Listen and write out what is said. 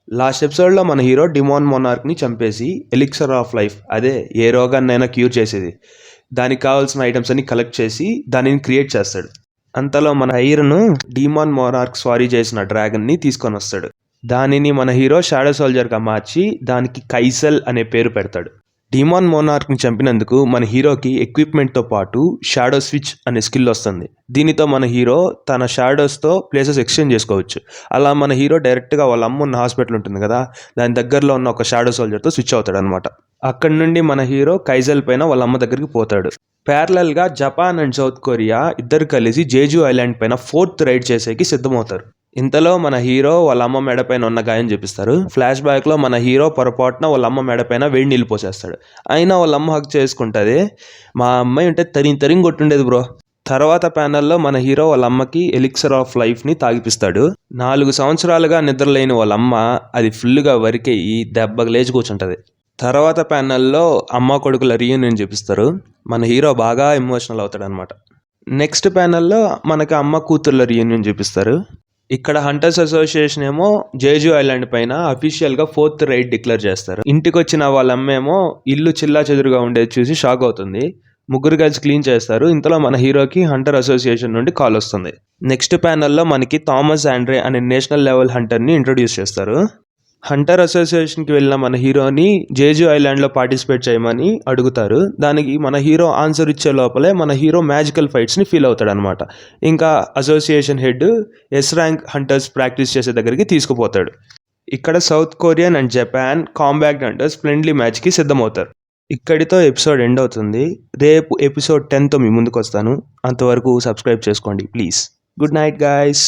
Last ఎపిసోడ్లో మన hero డిమాన్ మొనార్క్ని చంపేసి ఎలిక్సర్ ఆఫ్ లైఫ్, అదే ఏ రోగాన్నైనా క్యూర్ చేసేది, దానికి కావాల్సిన ఐటమ్స్ అన్ని కలెక్ట్ చేసి దానిని క్రియేట్ చేస్తాడు. అంతలో మన హీరోను డిమాన్ మొనార్క్ స్వారీ చేసిన డ్రాగన్ని తీసుకొని వస్తాడు. దానిని మన హీరో షాడో సోల్జర్గా మార్చి దానికి కైసల్ అనే పేరు పెడతాడు. డిమాన్ మోనార్క్ని చంపినందుకు మన హీరోకి ఎక్విప్మెంట్తో పాటు షాడో స్విచ్ అనే స్కిల్ వస్తుంది. దీనితో మన హీరో తన షాడోస్తో ప్లేసెస్ ఎక్స్చేంజ్ చేసుకోవచ్చు. అలా మన హీరో డైరెక్ట్గా వాళ్ళ అమ్మ ఉన్న హాస్పిటల్ ఉంటుంది కదా, దాని దగ్గరలో ఉన్న ఒక షాడో సోల్జర్తో స్విచ్ అవుతాడు అనమాట. అక్కడి నుండి మన హీరో కైజల్ పైన వాళ్ళ అమ్మ దగ్గరికి పోతాడు. ప్యారలల్గా జపాన్ అండ్ సౌత్ కొరియా ఇద్దరు కలిసి జేజు ఐలాండ్ పైన 4th రైడ్ చేసేకి సిద్ధమవుతారు. ఇంతలో మన హీరో వాళ్ళ అమ్మ మెడపైన ఉన్న గాయం చూపిస్తారు. ఫ్లాష్ బ్యాక్లో మన హీరో పొరపాటున వాళ్ళ అమ్మ మెడపైన వేడి నీళ్ళు పోసేస్తాడు. అయినా వాళ్ళ అమ్మ హక్ చేసుకుంటుంది. మా అమ్మాయి ఉంటే తరిం కొట్టుండేది బ్రో. తర్వాత ప్యానల్లో మన హీరో వాళ్ళ అమ్మకి ఎలిక్సర్ ఆఫ్ లైఫ్ని తాగిపిస్తాడు. 4 సంవత్సరాలుగా నిద్రలేని వాళ్ళ అమ్మ అది ఫుల్గా వరికేయి దెబ్బకు లేచి కూర్చుంటుంది. తర్వాత ప్యానల్లో అమ్మ కొడుకుల రీయూనియన్ చూపిస్తారు. మన హీరో బాగా ఎమోషనల్ అవుతాడు అనమాట. నెక్స్ట్ ప్యానల్లో మనకి అమ్మ కూతుర్ల రీయూనియన్ చూపిస్తారు. ఇక్కడ హంటర్స్ అసోసియేషన్ ఏమో జేజు ఐలాండ్ పైన అఫీషియల్గా 4th రైడ్ డిక్లేర్ చేస్తారు. ఇంటికి వచ్చిన వాళ్ళ అమ్మేమో ఇల్లు చిల్లా చెదురుగా ఉండేది చూసి షాక్ అవుతుంది. ముగ్గురు కలిసి క్లీన్ చేస్తారు. ఇంతలో మన హీరోకి హంటర్ అసోసియేషన్ నుండి కాల్ వస్తుంది. నెక్స్ట్ ప్యానల్లో మనకి థామస్ ఆండ్రే అనే నేషనల్ లెవెల్ హంటర్ని ఇంట్రొడ్యూస్ చేస్తారు. హంటర్ అసోసియేషన్కి వెళ్ళిన మన హీరోని జేజు ఐలాండ్లో పార్టిసిపేట్ చేయమని అడుగుతారు. దానికి మన హీరో ఆన్సర్ ఇచ్చే లోపలే మన హీరో మ్యాజికల్ ఫైట్స్ని ఫీల్ అవుతాడు అనమాట. ఇంకా association head S rank hunters practice చేసే దగ్గరికి తీసుకుపోతాడు. ఇక్కడ South Korean and Japan combat hunters friendly మ్యాచ్కి సిద్ధమవుతారు. ఇక్కడితో ఎపిసోడ్ ఎండ్ అవుతుంది. రేపు ఎపిసోడ్ 10తో మీ ముందుకు వస్తాను. అంతవరకు సబ్స్క్రైబ్ చేసుకోండి ప్లీజ్. Good night guys.